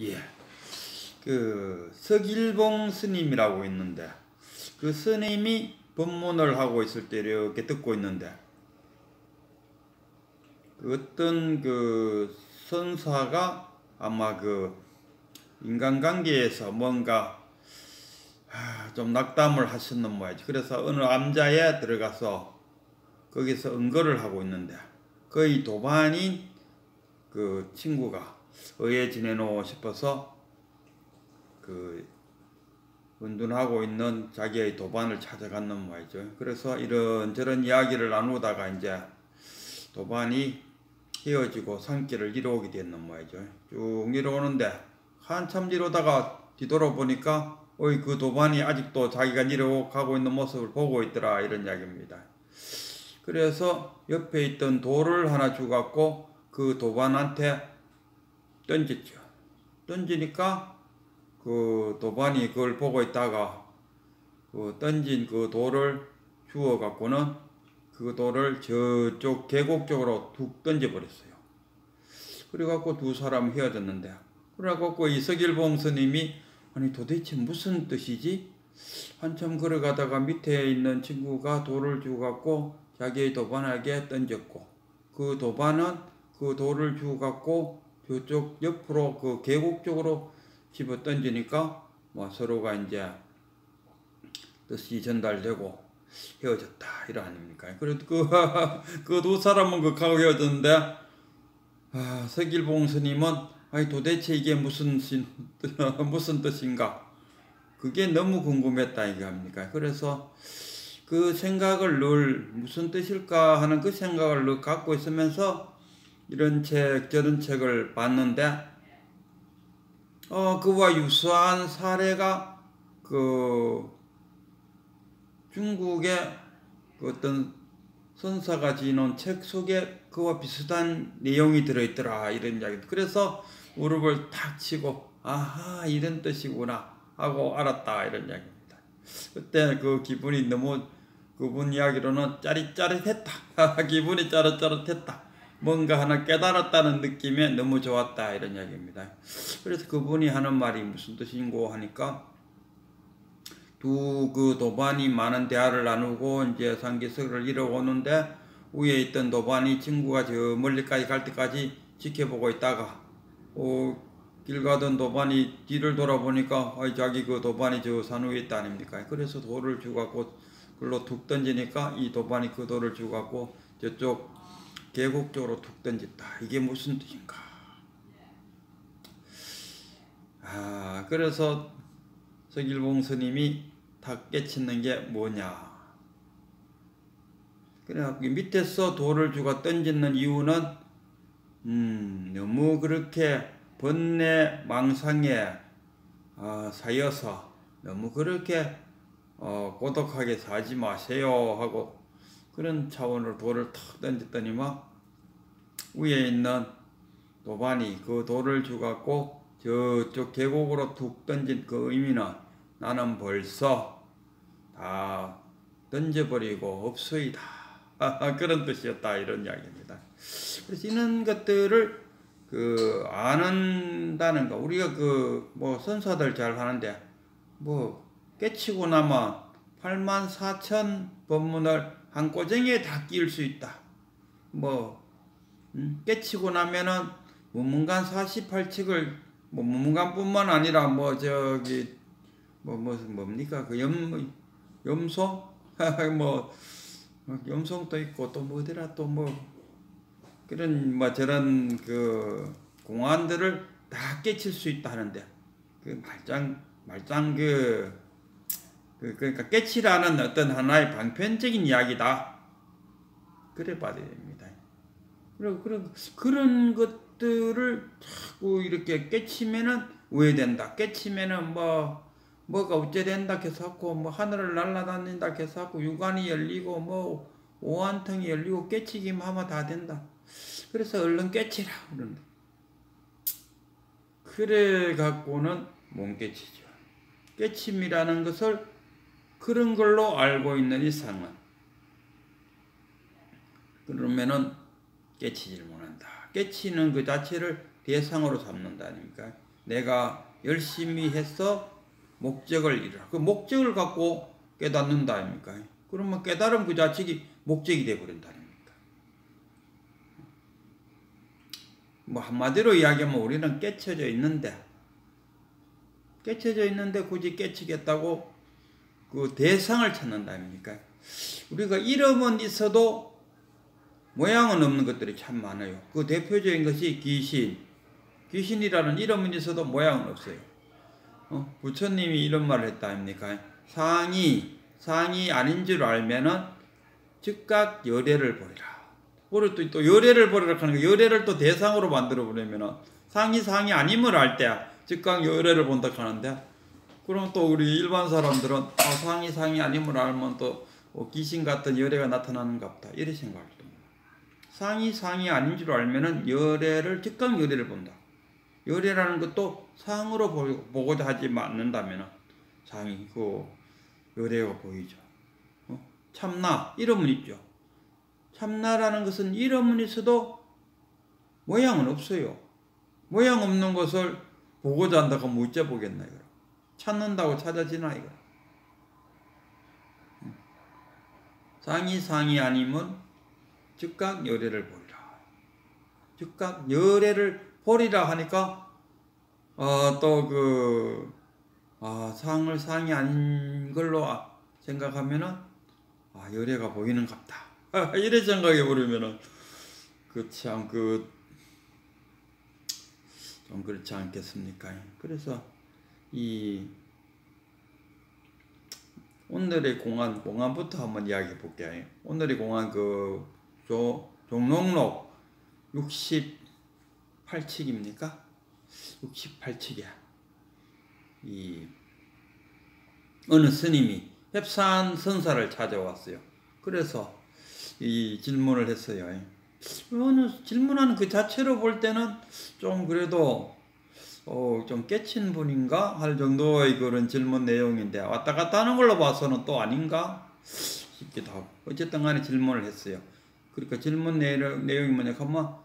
예. 그 서길봉 스님이라고 있는데 그 스님이 법문을 하고 있을 때 이렇게 듣고 있는데 어떤 그 선사가 아마 그 인간관계에서 뭔가 좀 낙담을 하셨는 모양이지. 그래서 어느 암자에 들어가서 거기서 응거를 하고 있는데 거의 도반인 그 친구가 의에 지내노 싶어서 그 은둔하고 있는 자기의 도반을 찾아갔는 모양이죠. 그래서 이런저런 이야기를 나누다가 이제 도반이 헤어지고 산길을 이루어오게 됐는 모양이죠. 쭉 이루어오는데 한참 이루다가 뒤돌아보니까 그 도반이 아직도 자기가 이루어가고 있는 모습을 보고 있더라, 이런 이야기입니다. 그래서 옆에 있던 돌을 하나 주갖고 그 도반한테 던졌죠. 던지니까 그 도반이 그걸 보고 있다가 그 던진 그 돌을 주워 갖고는 그 돌을 저쪽 계곡 쪽으로 툭 던져버렸어요. 그래갖고 두 사람 헤어졌는데, 그래갖고 이 서길봉 스님이 아니 도대체 무슨 뜻이지? 한참 걸어가다가 밑에 있는 친구가 돌을 주갖고 자기의 도반에게 던졌고, 그 도반은 그 돌을 주갖고 저쪽 옆으로 그 계곡 쪽으로 집어 던지니까 뭐 서로가 이제 뜻이 전달되고 헤어졌다, 이러 아닙니까? 그래도 그 두 사람은 극하고 헤어졌는데, 서길봉 스님은 아니 도대체 이게 무슨 뜻인가? 그게 너무 궁금했다 이겁니까? 그래서 그 생각을 늘 무슨 뜻일까 하는 그 생각을 늘 갖고 있으면서 이런 책 저런 책을 봤는데 그와 유사한 사례가 그 중국의 그 어떤 선사가 지어놓은 책 속에 그와 비슷한 내용이 들어있더라, 이런 이야기. 그래서 무릎을 탁 치고 아하 이런 뜻이구나 하고 알았다, 이런 이야기입니다. 그때 그 기분이 너무 그분 이야기로는 짜릿짜릿했다. 기분이 짜릿짜릿했다. 뭔가 하나 깨달았다는 느낌에 너무 좋았다, 이런 이야기입니다. 그래서 그분이 하는 말이 무슨 뜻인고 하니까 그 도반이 많은 대화를 나누고 이제 상기석을 이뤄오는데 위에 있던 도반이 친구가 저 멀리까지 갈 때까지 지켜보고 있다가 길 가던 도반이 뒤를 돌아보니까 자기 그 도반이 저 산 위에 있다 아닙니까? 그래서 돌을 주갖고 글로 툭 던지니까 이 도반이 그 돌을 주갖고 저쪽 계곡 쪽으로 툭 던졌다. 이게 무슨 뜻인가? 그래서 서길봉 스님이 탁 깨치는 게 뭐냐? 그래갖고 밑에서 돌을 주고 던지는 이유는 너무 그렇게 번뇌 망상에 사여서 너무 그렇게 고독하게 사지 마세요 하고 그런 차원으로 돌을 탁 던졌더니만 위에 있는 도반이 그 돌을 주갖고 저쪽 계곡으로 툭 던진 그 의미는 나는 벌써 다 던져버리고 없소이다. 그런 뜻이었다, 이런 이야기입니다. 그래서 이런 것들을 아는다는 거, 우리가 뭐 선사들 잘 하는데 뭐 깨치고 나면 84,000 법문을 한 꼬쟁이에 다 끼울 수 있다. 깨치고 나면은 문문관 48칙을 뭐 문문관뿐만 아니라 뭡니까 그 염송 뭐 염송도 있고 또 뭐더라 또 뭐 그런 뭐 저런 그 공안들을 다 깨칠 수 있다 하는데 그 말짱 그러니까 깨치라는 어떤 하나의 방편적인 이야기다, 그래 봐야 됩니다. 그런 것들을 자꾸 이렇게 깨치면은 우회된다. 깨치면은 뭐가 어째 된다 해서 뭐 하늘을 날아다닌다 해서 유관이 열리고 뭐 오한통이 열리고 깨치기만 하면 다 된다. 그래서 얼른 깨치라 그런다. 그래 갖고는 못 깨치죠. 깨침이라는 것을 그런 걸로 알고 있는 이상은 그러면은 깨치질 못한다. 깨치는 그 자체를 대상으로 삼는다 아닙니까? 내가 열심히 해서 목적을 이루라. 그 목적을 갖고 깨닫는다 아닙니까? 그러면 깨달음 그 자체가 목적이 되어버린다 아닙니까? 뭐 한마디로 이야기하면 우리는 깨쳐져 있는데 굳이 깨치겠다고 그 대상을 찾는다 아닙니까? 우리가 이름은 있어도 모양은 없는 것들이 참 많아요. 그 대표적인 것이 귀신이라는 이름은 있어도 모양은 없어요. 부처님이 이런 말을 했다 아닙니까? 상이 아닌 줄 알면은 즉각 열애를 버리라. 그리고 또 열애를 버리라 하는 거, 열애를 또 대상으로 만들어 버리면은 상이 아님을 알 때 즉각 열애를 본다 하는데, 그럼 또 우리 일반 사람들은 상이 아님을 알면 또 귀신 같은 열애가 나타나는가 보다 이렇게 생각할 겁니다. 상이 아닌 줄 알면은 즉각 열애를 본다. 열애라는 것도 상으로 보고자 하지 않는다면 상이 열애가 보이죠. 참나 이름은 있죠. 참나라는 것은 이름은 있어도 모양은 없어요. 모양 없는 것을 보고자 한다고 하면 어째 보겠나 이거. 찾는다고 찾아지나 이거. 상이 아니면 즉각 열애를 보리라. 즉각 열애를 보리라 하니까 상이 아닌 걸로 생각하면은 열애가 보이는갑다. 이래 생각해 버리면은 좀 그렇지 않겠습니까? 그래서 오늘의 공안부터 한번 이야기해 볼게요. 오늘의 공안 종록록 68칙입니까? 68칙이야. 어느 스님이 협산선사를 찾아왔어요. 그래서 이 질문을 했어요. 질문하는 그 자체로 볼 때는 좀 그래도 좀 깨친 분인가 할 정도의 그런 질문 내용인데 왔다 갔다 하는 걸로 봐서는 또 아닌가 싶기도 하고, 어쨌든 간에 질문을 했어요. 그러니까 질문 내용이 뭐냐 하면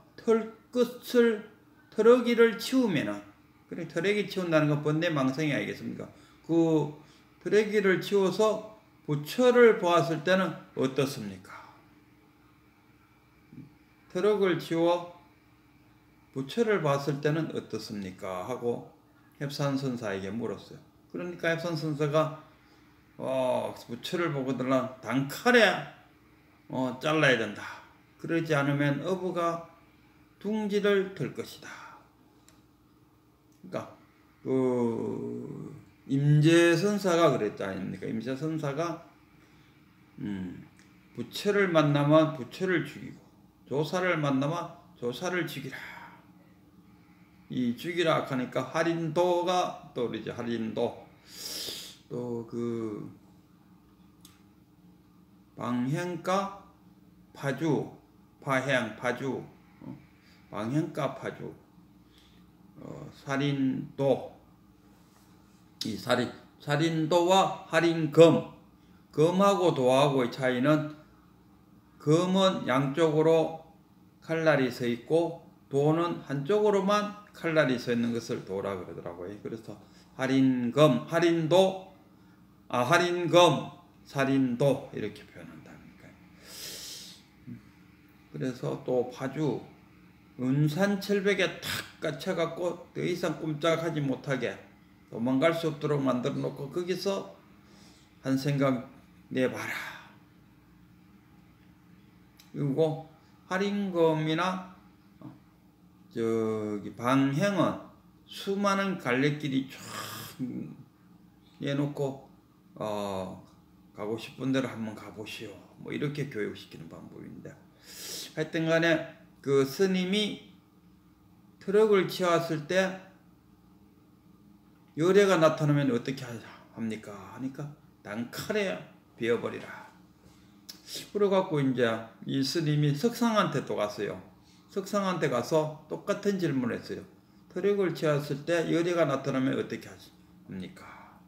털어기를 치우면은, 그래 털어기 치운다는 건 번뇌망상이 아니겠습니까? 그 털어기를 치워서 부처를 보았을 때는 어떻습니까? 털어기를 치워 부처를 봤을 때는 어떻습니까? 하고 협산선사에게 물었어요. 그러니까 협산선사가 부처를 보고들라 단칼에 잘라야 된다. 그러지 않으면 어부가 둥지를 들 것이다. 그러니까 임재선사가 그랬지 아닙니까? 임재선사가 부처를 만나면 부처를 죽이고 조사를 만나면 조사를 죽이라. 이 죽이라 하니까 할인도가 떠오르죠. 할인도. 또 방향가 파주, 파주, 방향가 파주, 살인도. 이 살인도와 할인검, 검하고 도하고의 차이는 검은 양쪽으로 칼날이 서 있고 도는 한쪽으로만 칼날이 서 있는 것을 도라 그러더라고요. 그래서 할인검, 살인도 이렇게 표현한다니까. 그래서 또 파주 은산철벽에 탁 갇혀갖고 더 이상 꼼짝하지 못하게 도망갈 수 없도록 만들어 놓고 거기서 한 생각 내봐라. 그리고 할인검이나 방향은 수많은 갈래길이 쫙 내놓고 가고 싶은 대로 한번 가보시오. 뭐 이렇게 교육시키는 방법인데, 하여튼 간에 그 스님이 트럭을 치웠을 때 열애가 나타나면 어떻게 합니까? 하니까 단칼에 베어버리라. 그래갖고 이제 이 스님이 석상한테 또 갔어요. 석상한테 가서 똑같은 질문을 했어요. 트럭을 치웠을 때 열애가 나타나면 어떻게 합니까?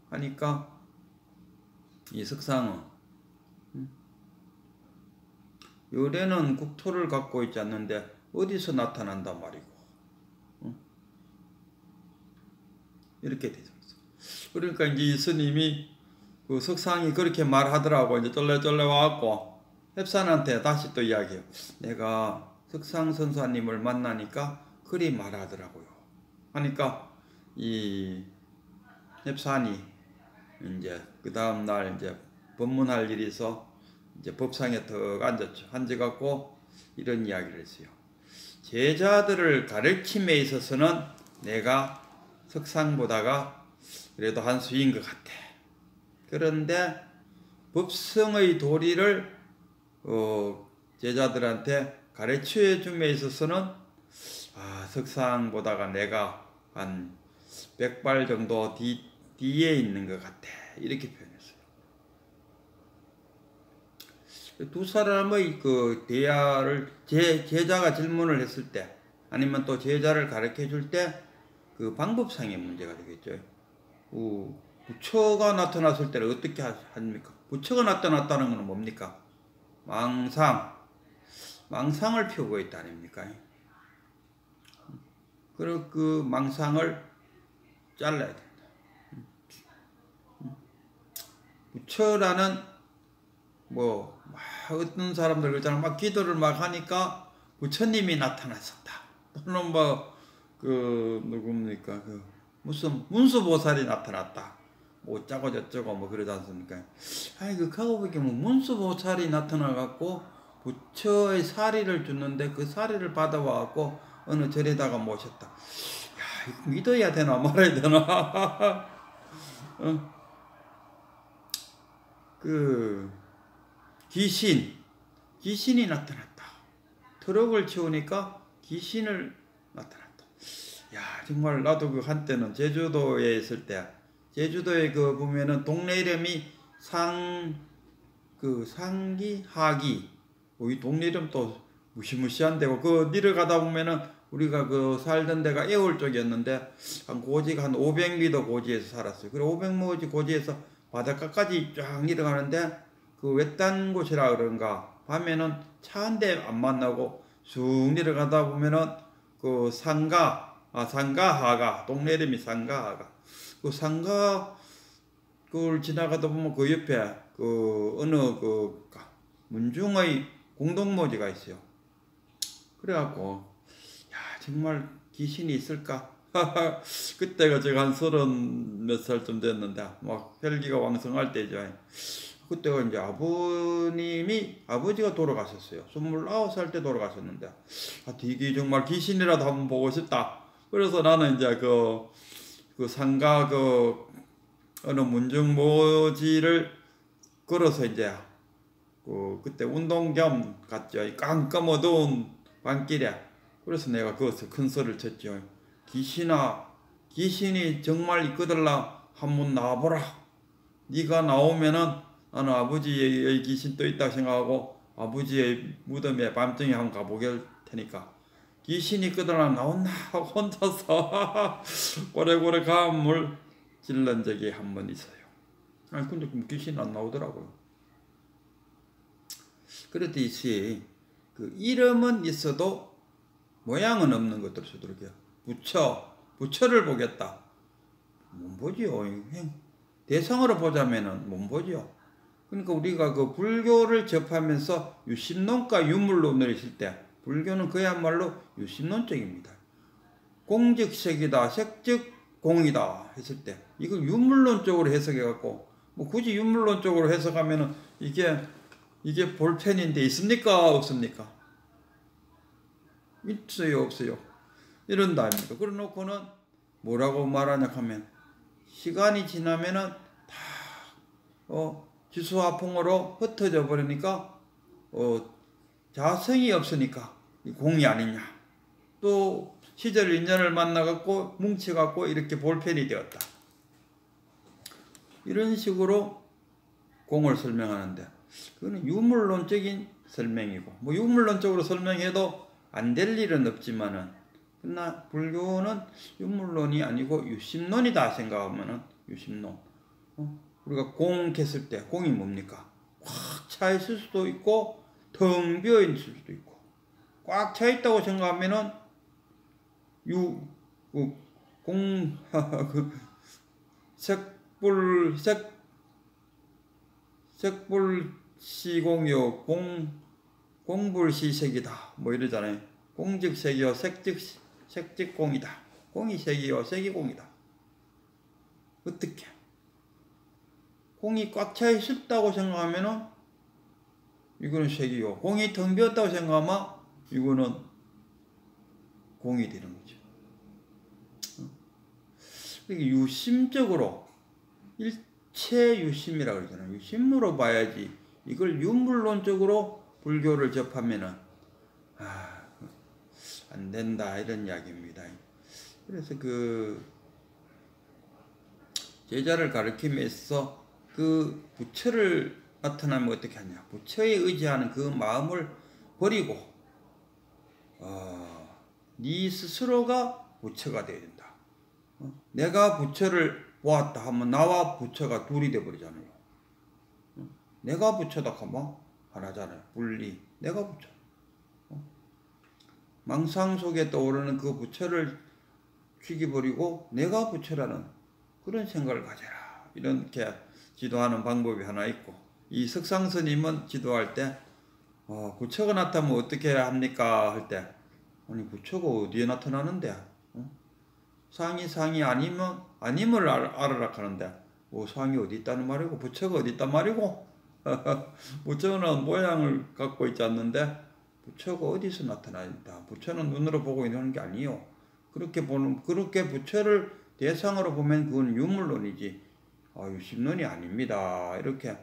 하니까 이 석상은 열애는 국토를 갖고 있지 않는데 어디서 나타난단 말이고, 이렇게 되죠. 그러니까 이제 이 스님이 그 석상이 그렇게 말하더라고. 이제 쫄래쫄래 와갖고 헵산한테 다시 또 이야기해요. 내가 석상 선사님을 만나니까 그리 말하더라고요. 하니까 이 헵산이 이제 그 다음 날 이제 법문할 일이 있어 이제 법상에 턱 앉았죠. 앉아갖고 이런 이야기를 했어요. 제자들을 가르침에 있어서는 내가 석상보다가 그래도 한 수인 것 같아. 그런데 법성의 도리를 제자들한테 가르쳐 줌에 있어서는 석상보다가 내가 한 100발 정도 뒤에 있는 것 같아. 이렇게 표현했어요. 두 사람의 그 대화를 제자가 질문을 했을 때 아니면 또 제자를 가르쳐 줄 때 그 방법상의 문제가 되겠죠. 부처가 나타났을 때는 어떻게 합니까? 부처가 나타났다는 것은 뭡니까? 망상을 피우고 있다 아닙니까? 그리고 그 망상을 잘라야 된다. 부처라는 어떤 사람들 그렇잖아. 막 기도를 막 하니까 부처님이 나타났었다. 또는 누굽니까? 무슨 문수보살이 나타났다. 짜고 저쩌고 그러지 않습니까? 가고 보면 문수보살이 나타나갖고 부처의 사리를 줬는데 그 사리를 받아와갖고 어느 절에다가 모셨다. 이거 믿어야 되나 말아야 되나? 귀신이 나타났다. 트럭을 치우니까 귀신을 나타났다. 정말 나도 한때는 제주도에 있을 때, 제주도에 보면은 동네 이름이 상기, 하기, 이 동네 이름 또 무시무시한 데고, 내려가다 보면은 우리가 살던 데가 애월 쪽이었는데, 고지가 한 500m 고지에서 살았어요. 그리고 500m 고지에서 바닷가까지 쫙 내려가는데, 외딴 곳이라 그런가, 밤에는 차 한 대 안 만나고 쑥 내려가다 보면은 상가하가, 동네 이름이 상가하가. 그걸 지나가다 보면 그 옆에 어느 문중의 공동묘지가 있어요. 그래갖고, 정말 귀신이 있을까? 그때가 제가 한 30 몇 살쯤 됐는데, 혈기가 왕성할 때죠. 그때가 이제 아버지가 돌아가셨어요. 29살 때 돌아가셨는데, 이게 정말 귀신이라도 한번 보고 싶다. 그래서 나는 이제 상가 어느 문중모지를 걸어서 이제 그때 운동 겸 갔죠. 깜깜 어두운 밤길에. 그래서 내가 거기서 큰 소리를 쳤죠. 귀신이 정말 있거들라 한번 나와보라. 네가 나오면은 나는 아버지의 귀신 또 있다고 생각하고 아버지의 무덤에 밤중에 한번 가보게 테니까 귀신이 있거들라 나온나 하고 혼자서 고래고래 감을 질른 적이 한 번 있어요. 근데 귀신 안 나오더라고요. 그렇듯이 이름은 있어도 모양은 없는 것들 수도 이렇게 부처를 보겠다. 못 보지요. 대상으로 보자면은 못 보지요. 그러니까 우리가 불교를 접하면서 유심론과 유물론을 있을 때 불교는 그야말로 유심론적입니다. 공즉색이다, 색즉 공이다 했을 때 이걸 유물론적으로 해석해갖고 굳이 유물론적으로 해석하면은 이게 볼펜인데 있습니까? 없습니까? 있어요? 없어요? 이런다 아닙니까? 그래 놓고는 뭐라고 말하냐 하면 시간이 지나면은 다 지수화풍으로 흩어져 버리니까 자성이 없으니까 공이 아니냐. 또 시절 인연을 만나갖고 뭉쳐갖고 이렇게 볼펜이 되었다. 이런 식으로 공을 설명하는데 그거는 유물론적인 설명이고 유물론적으로 설명해도 안 될 일은 없지만은 그러나 불교는 유물론이 아니고 유심론이다 생각하면은 유심론. 우리가 공 캤을 때 공이 뭡니까? 꽉 차 있을 수도 있고 텅 비어 있을 수도 있고 꽉 차 있다고 생각하면은 색불시공요 공불시색이다 뭐 이러잖아요. 공즉색이요 색즉공이다. 공이 색이요 색이 공이다. 어떻게? 공이 꽉 차 있었다고 생각하면은 이거는 색이요. 공이 텅 비었다고 생각하면 이거는 공이 되는 거죠. 이게 유심적으로 일체 유심이라고 그러잖아요. 유심으로 봐야지. 이걸 유물론적으로 불교를 접하면은 안 된다 이런 이야기입니다. 그래서 그 제자를 가르치면서 그 부처를 나타나면 어떻게 하냐? 부처에 의지하는 그 마음을 버리고 네 스스로가 부처가 되어야 된다. 내가 부처를 보았다 하면 나와 부처가 둘이 되어버리잖아요. 내가 부처다 하면 하나잖아요. 분리. 내가 부처. 망상 속에 떠오르는 그 부처를 죽여버리고 내가 부처라는 그런 생각을 가져라. 이렇게 지도하는 방법이 하나 있고, 이 석상스님은 지도할 때 부처가 나타나면 어떻게 합니까? 할 때 아니 부처가 어디에 나타나는데? 상이 아님을 알아라 하는데 상이 어디 있다는 말이고 부처가 어디 있단 말이고 부처는 모양을 갖고 있지 않는데 부처가 어디서 나타나있다. 부처는 눈으로 보고 있는 게 아니요. 그렇게 부처를 대상으로 보면 그건 유물론이지 유심론이 아닙니다. 이렇게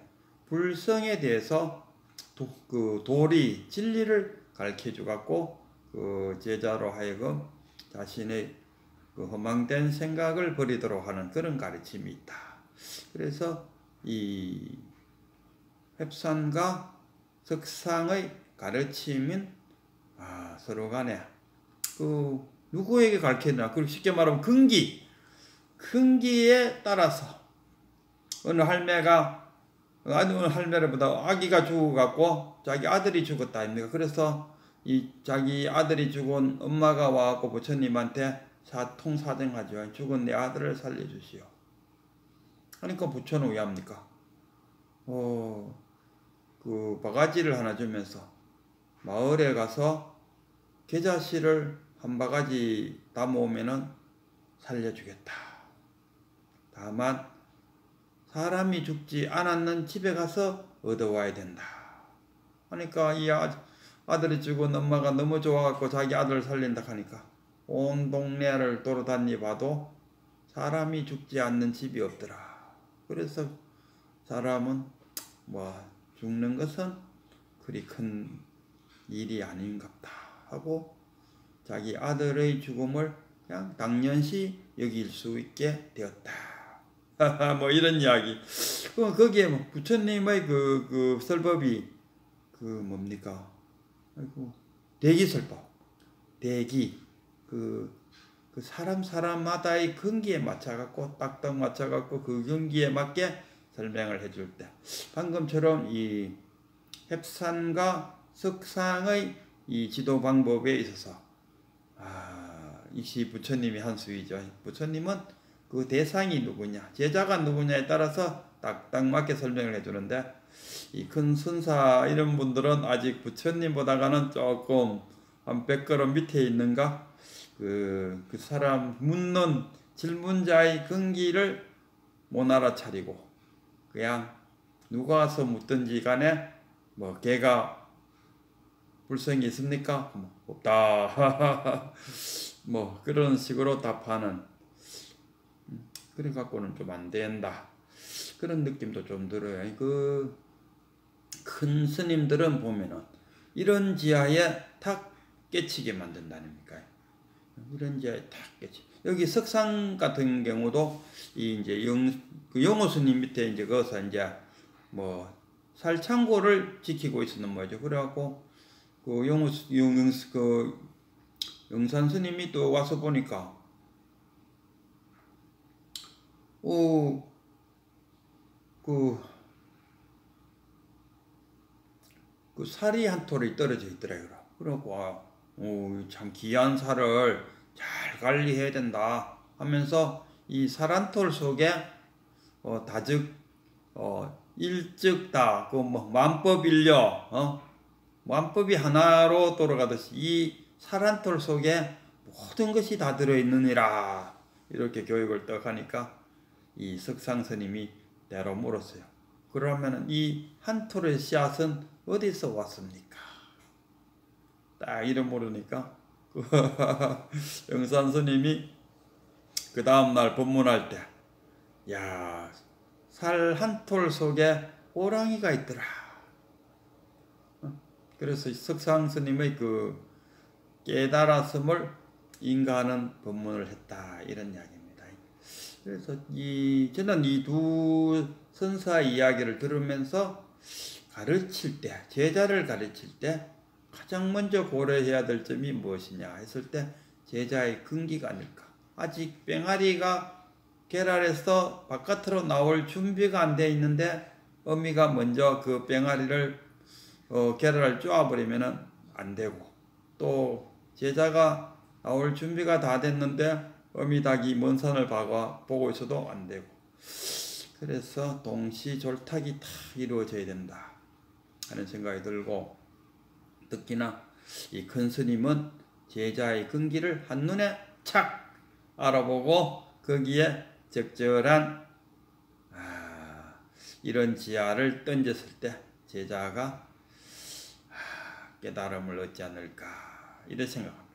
불성에 대해서 도리 진리를 가르쳐 주갖고 그 제자로 하여금 자신의 그 허망된 생각을 버리도록 하는 그런 가르침이 있다. 그래서 이 햅산과 석상의 가르침은 서로 간에 그 누구에게 가르치나, 그리고 쉽게 말하면 근기에 따라서 어느 할매가 어느 할매보다 아기가 죽어갖고 자기 아들이 죽었다 아닙니까? 그래서 이 자기 아들이 죽은 엄마가 와갖고 부처님한테 사정하죠. 죽은 내 아들을 살려주시오. 그러니까 부처는 왜 합니까? 그 바가지를 하나 주면서 마을에 가서 계자씨를 한 바가지 담아오면은 살려주겠다. 다만 사람이 죽지 않았는 집에 가서 얻어와야 된다. 그러니까 이 아들이 죽은 엄마가 너무 좋아갖고 자기 아들을 살린다 하니까 온 동네를 돌아다니 봐도 사람이 죽지 않는 집이 없더라. 그래서 사람은 죽는 것은 그리 큰 일이 아닌갑다 하고 자기 아들의 죽음을 그냥 당연시 여길 수 있게 되었다. 뭐 이런 이야기. 거기에 부처님의 그 설법이 뭡니까? 대기설법. 그 사람마다의 근기에 맞춰갖고 딱딱 맞춰갖고 그 근기에 맞게 설명을 해줄 때 방금처럼 이 햅산과 석상의 이 지도 방법에 있어서 이시 부처님이 한 수이죠. 부처님은 그 대상이 누구냐, 제자가 누구냐에 따라서 딱딱 맞게 설명을 해주는데 이 큰 선사 이런 분들은 아직 부처님보다가는 조금 한 100걸음 밑에 있는가? 그 사람 묻는 질문자의 근기를 못 알아차리고 그냥 누가 와서 묻든지 간에 걔가 불성이 있습니까? 없다. 그런 식으로 답하는 그래 갖고는 좀 안 된다. 그런 느낌도 좀 들어요. 그 큰 스님들은 보면은 이런 지하에 탁 깨치게 만든다니까. 이런 지하에 탁 깨치. 여기 석상 같은 경우도 이제 영호 스님 밑에 이제 거기서 이제 살창고를 지키고 있었는 거죠. 그래갖고 그 영산 스님이 또 와서 보니까 그 살이 한 톨이 떨어져 있더라고요. 그래갖고 참 귀한 살을 잘 관리해야 된다 하면서 이 살 한 톨 속에 다즉 일즉다 그 뭐 만법일려 만법이 하나로 돌아가듯이 이 살한톨 속에 모든 것이 다 들어있느니라 이렇게 교육을 딱 하니까 이 석상스님이 대로 물었어요. 그러면 이 한 톨의 씨앗은 어디서 왔습니까? 딱 이래 물으니까 영산스님이 그 다음날 법문할 때 야, 살 한 톨 속에 호랑이가 있더라. 그래서 석상스님의 그 깨달았음을 인가하는 법문을 했다 이런 이야기입니다. 그래서 저는 이 두 선사 이야기를 들으면서 가르칠 때, 제자를 가르칠 때 가장 먼저 고려해야 될 점이 무엇이냐 했을 때 제자의 근기가 아닐까. 아직 뺑아리가 계랄에서 바깥으로 나올 준비가 안 돼 있는데 어미가 먼저 그 뺑아리를 계랄을 쪼아버리면 안 되고, 또 제자가 나올 준비가 다 됐는데 어미닭이 먼 산을 보고 있어도 안 되고, 그래서 동시졸탁이 다 이루어져야 된다 하는 생각이 들고, 특히나 이 큰 스님은 제자의 근기를 한눈에 착 알아보고 거기에 적절한 이런 지하를 던졌을 때 제자가 깨달음을 얻지 않을까 이런 생각합니다.